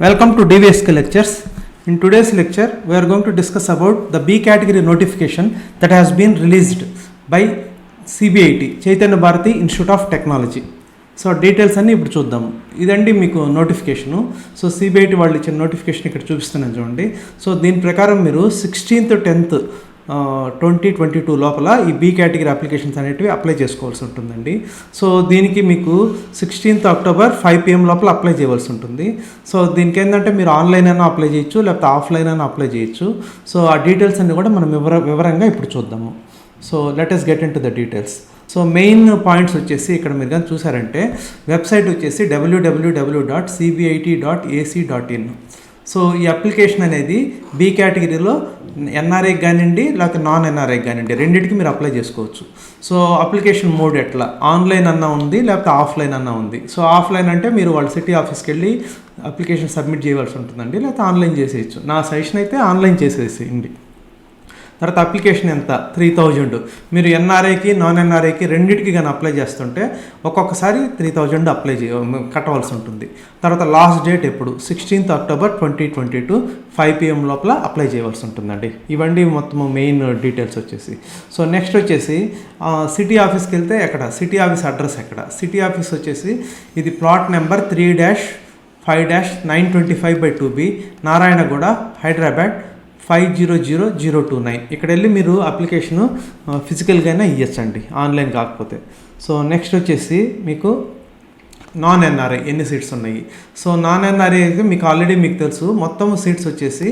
Welcome to DVSK lectures. In today's lecture, we are going to discuss about the B category notification that has been released by CBIT, Chaitanya Bharati Institute of Technology. So details అన్నీ ఇప్పుడు చూద్దాము. ఇదండి మీకు notification. So CBIT వాళ్ళు ఇచ్చిన notification ఇక్కడ చూపిస్తున్నాను చూడండి. సో దీని ప్రకారం మీరు 16th 10th 2022 లోపల ఈ బీ కేటగిరీ అప్లికేషన్స్ అనేటివి అప్లై చేసుకోవాల్సి ఉంటుందండి. సో దీనికి మీకు 16th October 5 PM లోపల అప్లై చేయవలసి ఉంటుంది. సో దీనికి ఏంటంటే మీరు ఆన్లైన్ అయినా అప్లై చేయొచ్చు, లేకపోతే ఆఫ్లైన్ అయినా అప్లై చేయొచ్చు. సో ఆ డీటెయిల్స్ అన్నీ కూడా మనం వివరంగా ఇప్పుడు చూద్దాము. So let us get into the details. So main points వచ్చేసి ఇక్కడ మీరు కానీ చూసారంటే వెబ్సైట్ వచ్చేసి www.cbit.ac.in. సో ఈ అప్లికేషన్ అనేది బీ కేటగిరీలో ఎన్ఆర్ఐకి కానివ్వండి లేకపోతే నాన్ ఎన్ఆర్ఐకి కానివ్వండి రెండింటికి మీరు అప్లై చేసుకోవచ్చు. సో అప్లికేషన్ మోడ్ ఎట్లా ఆన్లైన్ అన్నా ఉంది లేకపోతే ఆఫ్లైన్ అన్నా ఉంది. సో ఆఫ్లైన్ అంటే మీరు వాళ్ళ సిటీ ఆఫీస్కి వెళ్ళి అప్లికేషన్ సబ్మిట్ చేయవలసి ఉంటుందండి, లేకపోతే ఆన్లైన్ చేసేయచ్చు. నా సజెషన్ అయితే ఆన్లైన్ చేసేసేయండి. తర్వాత అప్లికేషన్ ఎంత 3000. మీరు ఎన్ఆర్ఐకి నాన్ ఎన్ఆర్ఐకి రెండింటికి కానీ అప్లై చేస్తుంటే ఒక్కొక్కసారి 3000 అప్లై కట్టవలసి ఉంటుంది. తర్వాత లాస్ట్ డేట్ ఎప్పుడు 16th October 2022 5 PM లోపల అప్లై చేయవలసి ఉంటుందండి. ఇవన్నీ మొత్తం మెయిన్ డీటెయిల్స్ వచ్చేసి. సో నెక్స్ట్ వచ్చేసి సిటీ ఆఫీస్కి వెళ్తే ఎక్కడ సిటీ ఆఫీస్ అడ్రస్ ఎక్కడ. సిటీ ఆఫీస్ వచ్చేసి ఇది plot number 3-5-925/2B Narayanguda Hyderabad 500029. ఇక్కడ వెళ్ళి మీరు అప్లికేషను ఫిజికల్గానే ఇవ్వచ్చండి, ఆన్లైన్ కాకపోతే. సో నెక్స్ట్ వచ్చేసి మీకు నాన్ ఎన్ఆర్ఐ ఎన్ని సీట్స్ ఉన్నాయి. సో నాన్ ఎన్ఆర్ఐ అయితే మీకు ఆల్రెడీ మీకు తెలుసు మొత్తం సీట్స్ వచ్చేసి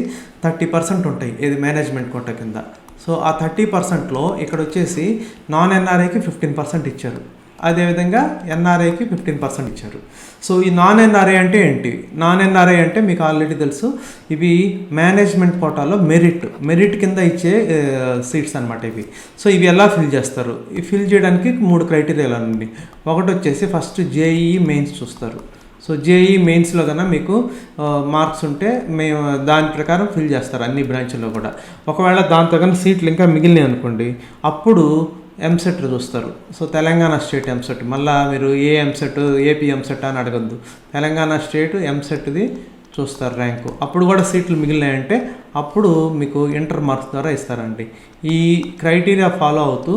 30% ఉంటాయి ఇది మేనేజ్మెంట్ కోటా కింద. సో ఆ 30%లో ఇక్కడ వచ్చేసి నాన్ ఎన్ఆర్ఐకి 15% ఇచ్చారు, అదేవిధంగా ఎన్ఆర్ఐకి 15% ఇచ్చారు. సో ఈ నాన్ ఎన్ఆర్ఐ అంటే ఏంటి? నాన్ ఎన్ఆర్ఐ అంటే మీకు ఆల్రెడీ తెలుసు ఇవి మేనేజ్మెంట్ కోటాలో మెరిట్ కింద ఇచ్చే సీట్స్ అనమాట ఇవి. సో ఇవి ఎలా ఫిల్ చేస్తారు? ఇవి ఫిల్ చేయడానికి 3 క్రైటీరియాలు అండి. ఒకటి వచ్చేసి ఫస్ట్ జేఈఈ మెయిన్స్ చూస్తారు. సో జేఈఈ మెయిన్స్లో కన్నా మీకు మార్క్స్ ఉంటే మేము దాని ప్రకారం ఫిల్ చేస్తారు అన్ని బ్రాంచ్ల్లో కూడా. ఒకవేళ దాంతో కన్నా సీట్లు ఇంకా మిగిలినాయి అనుకోండి, అప్పుడు ఎంసెట్ చూస్తారు. సో తెలంగాణ స్టేట్ ఎంసెట్, మళ్ళీ మీరు ఏ ఎంసెట్ ఏపీ ఎంసెట్ అని అడగద్దు, తెలంగాణ స్టేట్ ఎంసెట్ది చూస్తారు ర్యాంకు. అప్పుడు కూడా సీట్లు మిగిలినాయంటే అప్పుడు మీకు ఇంటర్ మార్క్స్ ద్వారా ఇస్తారండి. ఈ క్రైటీరియా ఫాలో అవుతూ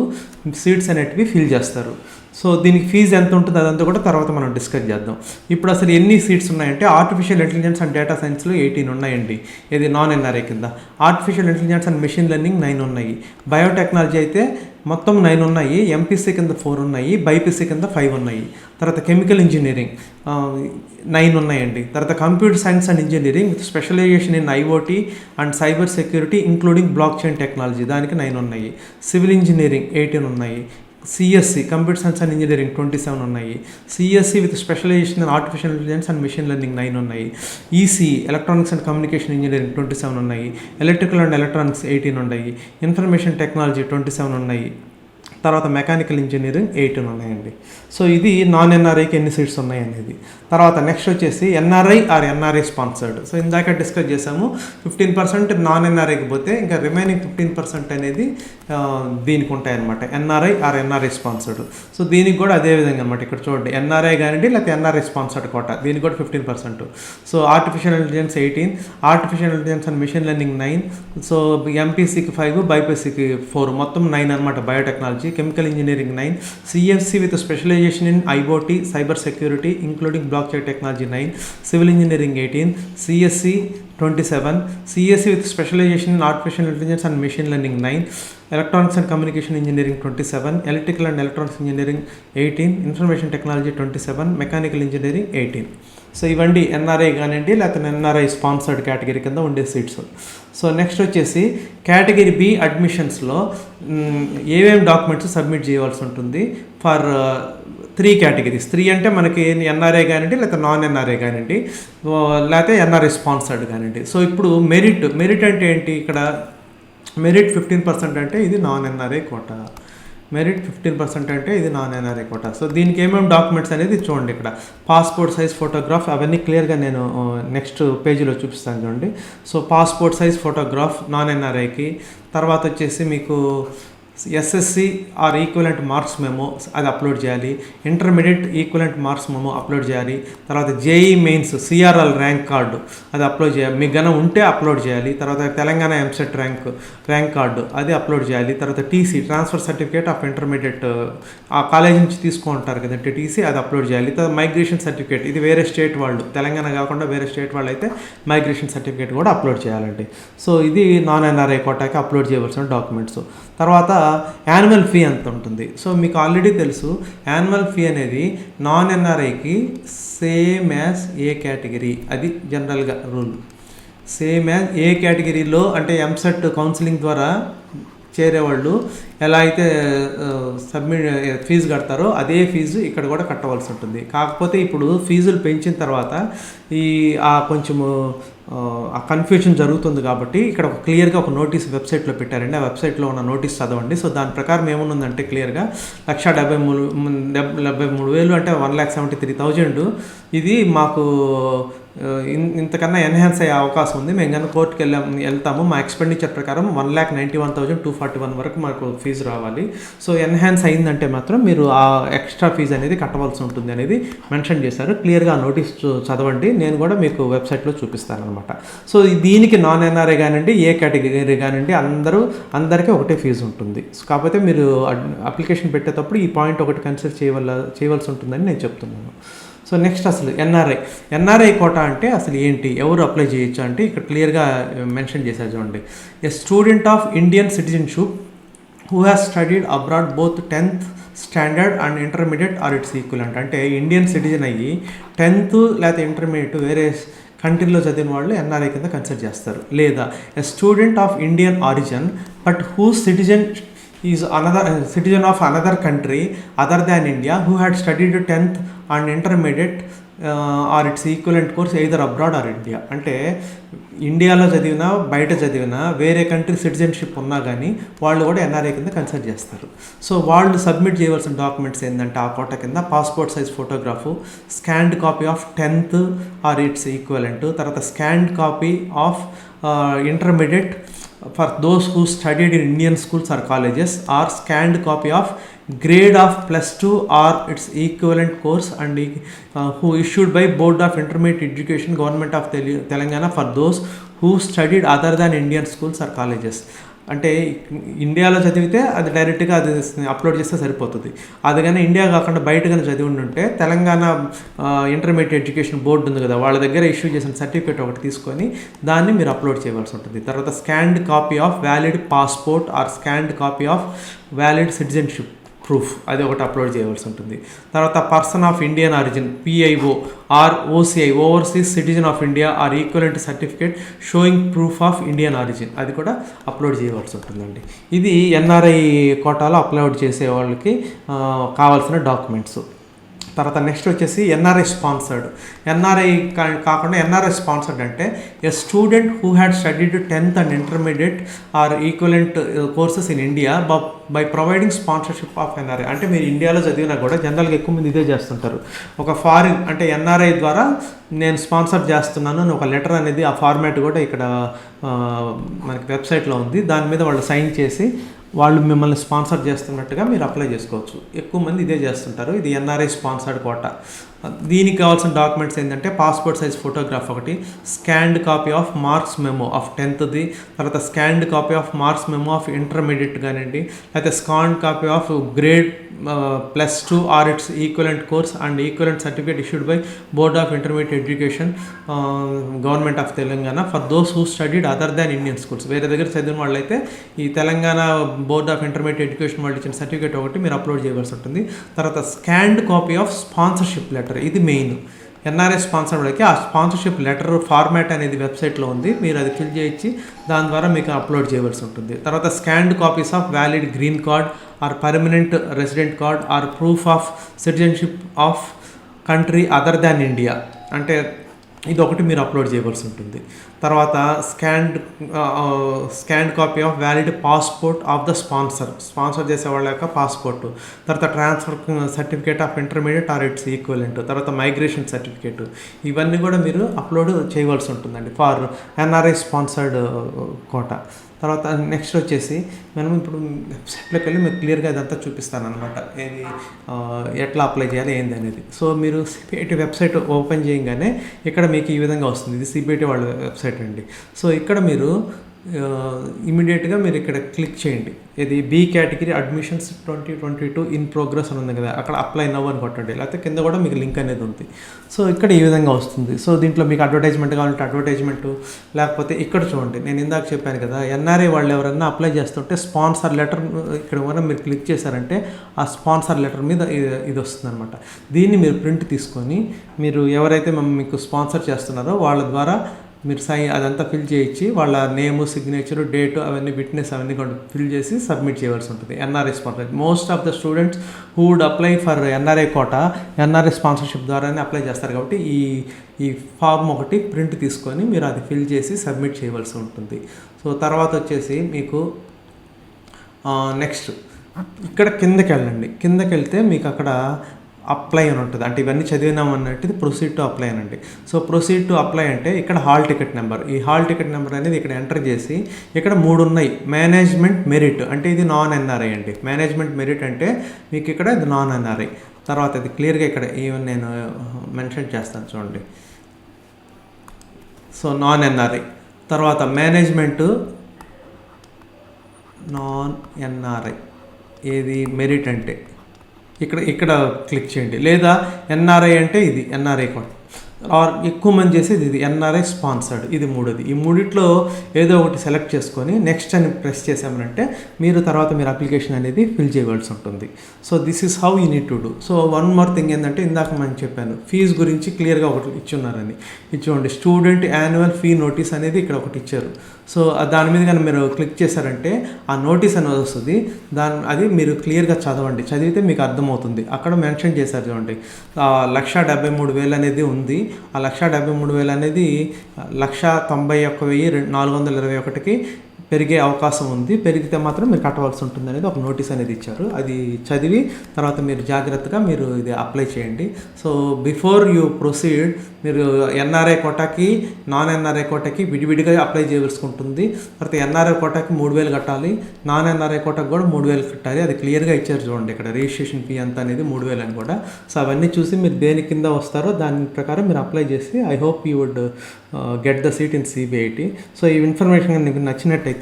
సీట్స్ అనేటివి ఫిల్ చేస్తారు. సో దీనికి ఫీజు ఎంత ఉంటుంది అదంతా కూడా తర్వాత మనం డిస్కస్ చేద్దాం. ఇప్పుడు అసలు ఎన్ని సీట్స్ ఉన్నాయంటే ఆర్టిఫిషియల్ ఇంటెలిజెన్స్ అండ్ డేటా సైన్స్లో 18 ఉన్నాయండి, ఇది నాన్ ఎన్ఆర్ఐ కింద. Artificial intelligence and machine learning 9 ఉన్నాయి. బయోటెక్నాలజీ అయితే మొత్తం 9 ఉన్నాయి, ఎంపీసీ కింద 4 ఉన్నాయి, బైపీసీ కింద 5 ఉన్నాయి. తర్వాత కెమికల్ ఇంజనీరింగ్ 9 ఉన్నాయండి. తర్వాత computer science and engineering with specialisation in IoT and cyber security including blockchain technology దానికి 9 ఉన్నాయి. సివిల్ ఇంజనీరింగ్ 18 ఉన్నాయి. CSC computer science and engineering 27 ఉన్నాయి. CSC with specialisation in artificial intelligence and machine learning 9 ఉన్నాయి. EC electronics and communication engineering 27 ఉన్నాయి. Electrical and electronics 18 ఉన్నాయి. Information technology 27 ఉన్నాయి. తర్వాత mechanical engineering 18 ఉన్నాయండి. సో ఇది నాన్ ఎన్ఆర్ఐకి ఎన్ని సీట్స్ ఉన్నాయి అనేది. తర్వాత నెక్స్ట్ వచ్చేసి NRI or NRI sponsored. So ఇందాక డిస్కస్ చేసాము 15% నాన్ ఎన్ఆర్ఐకి పోతే ఇంకా రిమైనింగ్ 15% అనేది దీనికి ఉంటాయన్నమాట, NRI or NRI sponsored. So దీనికి కూడా అదే విధంగా అనమాట. ఇక్కడ చూడండి ఎన్ఆర్ఐ కానివ్వండి లేకపోతే ఎన్ఆర్ఐ స్పాన్సర్డ్ కోట, దీనికి కూడా 15%. So artificial intelligence 18, artificial intelligence and machine learning 9, so ఎంపీసీకి 5, బైపీసీకి 4, మొత్తం 9 అనమాట. Biotechnology, chemical engineering 9, CFC with specialisation in IoT cyber security including blockchain technology 9, civil engineering 18, CSC 27, CSC with specialisation in artificial intelligence and machine learning 9, electronics and communication engineering 27, electrical and electronics engineering 18, information technology 27, mechanical engineering 18. So ఇవన్నీ NRI కానివ్వండి లేకపోతే NRI sponsored category కింద ఉండే seats. So next వచ్చేసి category B అడ్మిషన్స్లో ఏమేమి documents submit చేయవలసి ఉంటుంది for 3 categories. 3 అంటే మనకి ఎన్ఆర్ఐ కానివ్వండి లేకపోతే నాన్ ఎన్ఆర్ఐ కానివ్వండి లేకపోతే ఎన్ఆర్ఐ స్పాన్సర్డ్ కానివ్వండి. సో ఇప్పుడు మెరిట్ అంటే ఏంటి? ఇక్కడ మెరిట్ 15% అంటే ఇది నాన్ ఎన్ఆర్ఐ కోటా. మెరిట్ 15% అంటే ఇది నాన్ ఎన్ఆర్ఐ కోటా. సో దీనికి ఏమేమి డాక్యుమెంట్స్ అనేది చూడండి. ఇక్కడ పాస్పోర్ట్ సైజ్ ఫోటోగ్రాఫ్ అవన్నీ క్లియర్గా నేను నెక్స్ట్ పేజీలో చూపిస్తాను చూడండి. So passport size photograph non ఎన్ఆర్ఐకి. తర్వాత వచ్చేసి మీకు SSC or equivalent marks memo అది అప్లోడ్ చేయాలి, intermediate equivalent marks memo upload చేయాలి, తర్వాత JEE Mains CRL rank card అది అప్లోడ్ చేయాలి, మీకు గన ఉంటే అప్లోడ్ చేయాలి, తర్వాత తెలంగాణ ఎంసెట్ ర్యాంక్ కార్డు అది అప్లోడ్ చేయాలి, తర్వాత TC transfer certificate of intermediate ఆ కాలేజ్ నుంచి తీసుకుంటారు కదంటే టీసీ అది అప్లోడ్ చేయాలి, తర్వాత మైగ్రేషన్ సర్టిఫికేట్ ఇది వేరే స్టేట్ వాళ్ళు తెలంగాణ కాకుండా వేరే స్టేట్ వాళ్ళు అయితే మైగ్రేషన్ సర్టిఫికేట్ కూడా అప్లోడ్ చేయాలండి. సో ఇది నాన్ ఎన్ఆర్ఐ కోటాకి అప్లోడ్ చేయవలసిన డాక్యుమెంట్స్. తర్వాత యాన్యువల్ ఫీ ఎంత ఉంటుంది. సో మీకు ఆల్రెడీ తెలుసు యాన్యువల్ ఫీ అనేది నాన్ ఎన్ఆర్ఐకి సేమ్ యాజ్ ఏ కేటగిరీ, అది జనరల్గా రూల్. సేమ్ యాజ్ ఏ కేటగిరీలో అంటే ఎంసెట్ కౌన్సిలింగ్ ద్వారా చేరేవాళ్ళు ఎలా అయితే ఫీజు కడతారో అదే ఫీజు ఇక్కడ కూడా కట్టవలసి ఉంటుంది. కాకపోతే ఇప్పుడు ఫీజులు పెంచిన తర్వాత కొంచెము ఆ కన్ఫ్యూజన్ జరుగుతుంది కాబట్టి ఇక్కడ క్లియర్గా ఒక నోటీస్ వెబ్సైట్లో పెట్టారండి. ఆ వెబ్సైట్లో ఉన్న నోటీస్ చదవండి. సో దాని ప్రకారం ఏముందంటే క్లియర్గా 1,73,000 అంటే 1,73,000 ఇది మాకు ఇంతకన్నా ఎన్హాన్స్ అయ్యే అవకాశం ఉంది. మేము కన్నా కోర్టుకి వెళ్తాము. మా ఎక్స్పెండిచర్ ప్రకారం 1,91,241 వరకు మాకు ఫీజు రావాలి. సో ఎన్హాన్స్ అయిందంటే మాత్రం మీరు ఆ ఎక్స్ట్రా ఫీజు అనేది కట్టవలసి ఉంటుంది అనేది మెన్షన్ చేశారు. క్లియర్గా ఆ నోటీస్ చదవండి. నేను కూడా మీకు వెబ్సైట్లో చూపిస్తాను అనమాట. సో దీనికి నాన్ ఎన్ఆర్ఐ కానివ్వండి ఏ కేటగిరీ కానివ్వండి అందరికీ ఒకటే ఫీజు ఉంటుంది. కాకపోతే మీరు అప్లికేషన్ పెట్టేటప్పుడు ఈ పాయింట్ ఒకటి కన్సిడర్ చేయవలసి ఉంటుందని నేను చెప్తున్నాను. సో నెక్స్ట్ అసలు ఎన్ఆర్ఐ కోటా అంటే అసలు ఏంటి, ఎవరు అప్లై చేయొచ్చు అంటే ఇక్కడ క్లియర్గా మెన్షన్ చేశారు చూడండి. ఎ student of Indian citizenship who has studied abroad both 10th standard and intermediate or its equivalent. అంటే ఇండియన్ సిటిజన్ అయ్యి 10th లేకపోతే ఇంటర్మీడియట్ వేరే కంట్రీలో చదివిన వాళ్ళు ఎన్ఆర్ఐ కింద కన్సిడర్ చేస్తారు. లేదా a student of Indian origin but whose citizen is citizen of another country other than India who had studied 10th and intermediate or its equivalent course either abroad or India. అంటే ఇండియాలో చదివినా బయట చదివినా వేరే country citizenship ఉన్నా కానీ వాళ్ళు కూడా ఎన్ఆర్ఐ కింద కన్సిడర్ చేస్తారు. సో వాళ్ళు సబ్మిట్ చేయవలసిన డాక్యుమెంట్స్ ఏంటంటే ఆ కోటా కింద passport size photograph, scanned copy of 10th or its equivalent, తర్వాత scanned copy of intermediate for those who studied in Indian schools or colleges, or scanned copy of grade of +2 or its equivalent course and who issued by Board of Intermediate Education Government of Telangana for those who studied other than Indian schools or colleges. అంటే ఇండియాలో చదివితే అది డైరెక్ట్గా అది upload చేస్తే సరిపోతుంది. అది కానీ ఇండియా కాకుండా బయట కానీ చదివి ఉంటే తెలంగాణ ఇంటర్మీడియట్ ఎడ్యుకేషన్ బోర్డు ఉంది కదా, వాళ్ళ దగ్గర ఇష్యూ చేసిన సర్టిఫికేట్ ఒకటి తీసుకొని దాన్ని మీరు అప్లోడ్ చేయవలసి ఉంటుంది. తర్వాత scanned copy of valid passport or scanned copy of valid citizenship proof అది ఒకటి అప్లోడ్ చేయవలసి ఉంటుంది. తర్వాత person of Indian origin PIO or OCI overseas citizen of India or equivalent certificate showing proof of Indian origin అది కూడా upload చేయవలసి ఉంటుందండి. ఇది ఎన్ఆర్ఐ కోటాలో అప్లోడ్ చేసే వాళ్ళకి కావాల్సిన డాక్యుమెంట్స్. తర్వాత నెక్స్ట్ వచ్చేసి ఎన్ఆర్ఐ స్పాన్సర్డ్. ఎన్ఆర్ఐ కాకుండా ఎన్ఆర్ఐ స్పాన్సర్డ్ అంటే a student who had studied 10th and intermediate or equivalent courses in India by providing sponsorship of NRI. అంటే మీరు ఇండియాలో చదివినా కూడా జనరల్గా ఎక్కువ మంది ఇదే చేస్తుంటారు. ఒక ఫారిన్ అంటే ఎన్ఆర్ఐ ద్వారా నేను స్పాన్సర్ చేస్తున్నాను అని ఒక లెటర్ అనేది ఆ ఫార్మాట్ కూడా ఇక్కడ మనకి వెబ్సైట్లో ఉంది. దాని మీద వాళ్ళు సైన్ చేసి వాళ్ళు మిమ్మల్ని స్పాన్సర్ చేస్తున్నట్టుగా మీరు అప్లై చేసుకోవచ్చు. ఎక్కువ మంది ఇదే చేస్తుంటారు. ఇది ఎన్ఆర్ఐ స్పాన్సర్డ్ కోటా. దీనికి కావాల్సిన డాక్యుమెంట్స్ ఏంటంటే పాస్పోర్ట్ సైజ్ ఫోటోగ్రాఫ్ ఒకటి, scanned copy of marks memo of 10th, తర్వాత scanned copy of marks memo of intermediate కానివ్వండి, అయితే scanned copy of grade +2 or its equivalent course and equivalent certificate issued by board of intermediate education government of Telangana for those who studied other than Indian schools. వేరే దగ్గర చదివిన వాళ్ళైతే ఈ Telangana board of intermediate education వాళ్ళు ఇచ్చిన certificate ఒకటి మీరు upload చేయవలసి ఉంటుంది. తర్వాత scanned copy of sponsorship letter, ఇది మెయిన్. ఎన్ఆర్ఐ స్పాన్సర్ వాళ్ళకి ఆ స్పాన్సర్షిప్ లెటర్ ఫార్మాట్ అనేది వెబ్సైట్లో ఉంది. మీరు అది ఫిల్ చేయించి దాని ద్వారా మీకు అప్లోడ్ చేయవలసి ఉంటుంది. తర్వాత scanned copies of valid green card or permanent resident card or proof of citizenship of country other than India, అంటే ఇది ఒకటి మీరు అప్లోడ్ చేయవలసి ఉంటుంది. తర్వాత scanned copy of valid passport of the sponsor చేసే వాళ్ళ యొక్క పాస్పోర్ట్, తర్వాత transfer certificate of intermediate or its equivalent, తర్వాత మైగ్రేషన్ సర్టిఫికేట్, ఇవన్నీ కూడా మీరు అప్లోడ్ చేయవలసి ఉంటుందండి ఫర్ ఎన్ఆర్ఐ స్పాన్సర్డ్ కోటా. తర్వాత నెక్స్ట్ వచ్చేసి మనం ఇప్పుడు వెబ్సైట్లోకి వెళ్ళి మీకు క్లియర్గా ఇదంతా చూపిస్తాను అనమాట, ఏది ఎట్లా అప్లై చేయాలి ఏంది అనేది. సో మీరు సిబిఐటి వెబ్సైట్ ఓపెన్ చేయగానే ఇక్కడ మీకు ఈ విధంగా వస్తుంది. ఇది సిబిఐటి వాళ్ళ వెబ్సైట్ అండి. సో ఇక్కడ మీరు ఇమీడియట్గా మీరు ఇక్కడ క్లిక్ చేయండి. ఇది B category admissions 2022 in progress అని ఉంది కదా, అక్కడ అప్లై నవ్ అని కొట్టండి. లేకపోతే కింద కూడా మీకు లింక్ అనేది ఉంది. సో ఇక్కడ ఈ విధంగా వస్తుంది. సో దీంట్లో మీకు అడ్వర్టైజ్మెంట్ కావాలంటే అడ్వర్టైజ్మెంట్, లేకపోతే ఇక్కడ చూడండి, నేను ఇందాక చెప్పాను కదా, ఎన్ఆర్ఐ వాళ్ళు ఎవరైనా అప్లై చేస్తుంటే స్పాన్సర్ లెటర్ ఇక్కడ కూడా మీరు క్లిక్ చేశారంటే ఆ స్పాన్సర్ లెటర్ మీద ఇది వస్తుంది అనమాట. దీన్ని మీరు ప్రింట్ తీసుకొని మీరు ఎవరైతే మీకు స్పాన్సర్ చేస్తున్నారో వాళ్ళ ద్వారా మీరు అదంతా ఫిల్ చేయించి వాళ్ళ నేము, సిగ్నేచరు, డేటు, అవన్నీ విట్నెస్ అవన్నీ కూడా ఫిల్ చేసి సబ్మిట్ చేయవలసి ఉంటుంది. NRI sponsor most of the students who would apply for NRI quota NRI sponsorship ద్వారానే అప్లై చేస్తారు. కాబట్టి ఈ ఫార్మ్ ఒకటి ప్రింట్ తీసుకొని మీరు అది ఫిల్ చేసి సబ్మిట్ చేయవలసి ఉంటుంది. సో తర్వాత వచ్చేసి మీకు నెక్స్ట్ ఇక్కడ కిందకి వెళ్ళండి. కిందకి వెళ్తే మీకు అక్కడ అప్లై అని ఉంటుంది. అంటే ఇవన్నీ చదివినాం అన్నట్టు ప్రొసీడ్ టు అప్లై అనండి. సో ప్రొసీడ్ టు అప్లై అంటే ఇక్కడ హాల్ టికెట్ నెంబర్, ఈ హాల్ టికెట్ నెంబర్ అనేది ఇక్కడ ఎంటర్ చేసి ఇక్కడ 3 ఉన్నాయి. మేనేజ్మెంట్ మెరిట్ అంటే ఇది నాన్ ఎన్ఆర్ఐ అండి. మేనేజ్మెంట్ మెరిట్ అంటే మీకు ఇక్కడ ఇది నాన్ ఎన్ఆర్ఐ. తర్వాత ఇది క్లియర్గా ఇక్కడ ఈవెన్ నేను మెన్షన్ చేస్తాను చూడండి. సో నాన్ ఎన్ఆర్ఐ, తర్వాత మేనేజ్మెంట్ నాన్ ఎన్ఆర్ఐ ఏది మెరిట్ అంటే ఇక్కడ క్లిక్ చేయండి. లేదా ఎన్ఆర్ఐ అంటే ఇది ఎన్ఆర్ఐ కోడ్, ఆర్ ఎక్కువ మంది చేసేది ఇది ఎన్ఆర్ఐ స్పాన్సర్డ్, ఇది మూడోది. ఈ మూడిట్లో ఏదో ఒకటి సెలెక్ట్ చేసుకొని నెక్స్ట్ అని ప్రెస్ చేసామనంటే మీరు తర్వాత మీరు అప్లికేషన్ అనేది ఫిల్ చేయవలసి ఉంటుంది. So this is how you need to do. So one more thing ఏంటంటే ఇందాక మనం చెప్పాను ఫీజు గురించి క్లియర్గా ఒకటి ఇచ్చున్నారని. ఇచ్చుకోండి స్టూడెంట్ యాన్యువల్ ఫీ నోటీస్ అనేది ఇక్కడ ఒకటి ఇచ్చారు. సో దాని మీద కానీ మీరు క్లిక్ చేశారంటే ఆ నోటీస్ అనేది వస్తుంది. అది మీరు క్లియర్గా చదవండి. చదివితే మీకు అర్థమవుతుంది. అక్కడ మెన్షన్ చేశారు చూడండి, 1,73,000 అనేది ఉంది. ఆ 1,73,000 అనేది 1,91,421కి పెరిగే అవకాశం ఉంది. పెరిగితే మాత్రం మీరు కట్టవలసి ఉంటుంది అనేది ఒక నోటీస్ అనేది ఇచ్చారు. అది చదివి తర్వాత మీరు జాగ్రత్తగా మీరు ఇది అప్లై చేయండి. సో బిఫోర్ యూ ప్రొసీడ్ మీరు ఎన్ఆర్ఐ కోటాకి నాన్ ఎన్ఆర్ఐ కోటాకి విడివిడిగా అప్లై చేయవలసి ఉంటుంది. తర్వాత ఎన్ఆర్ఐ కోటాకి 3,000 కట్టాలి, నాన్ ఎన్ఆర్ఐ కోటాకి కూడా 3,000 కట్టాలి. అది క్లియర్గా ఇచ్చారు చూడండి ఇక్కడ, రిజిస్ట్రేషన్ ఫీ అంతా అనేది 3,000 అని కూడా. సో అవన్నీ చూసి మీరు దేని కింద వస్తారో దాని ప్రకారం మీరు అప్లై చేసి I hope you would get the seat in CBIT. So ఈ ఇన్ఫర్మేషన్ మీకు నచ్చినట్టయితే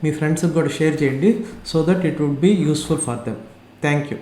మీ ఫ్రెండ్స్కి కూడా షేర్ చేయండి, so that it would be useful for them. Thank you.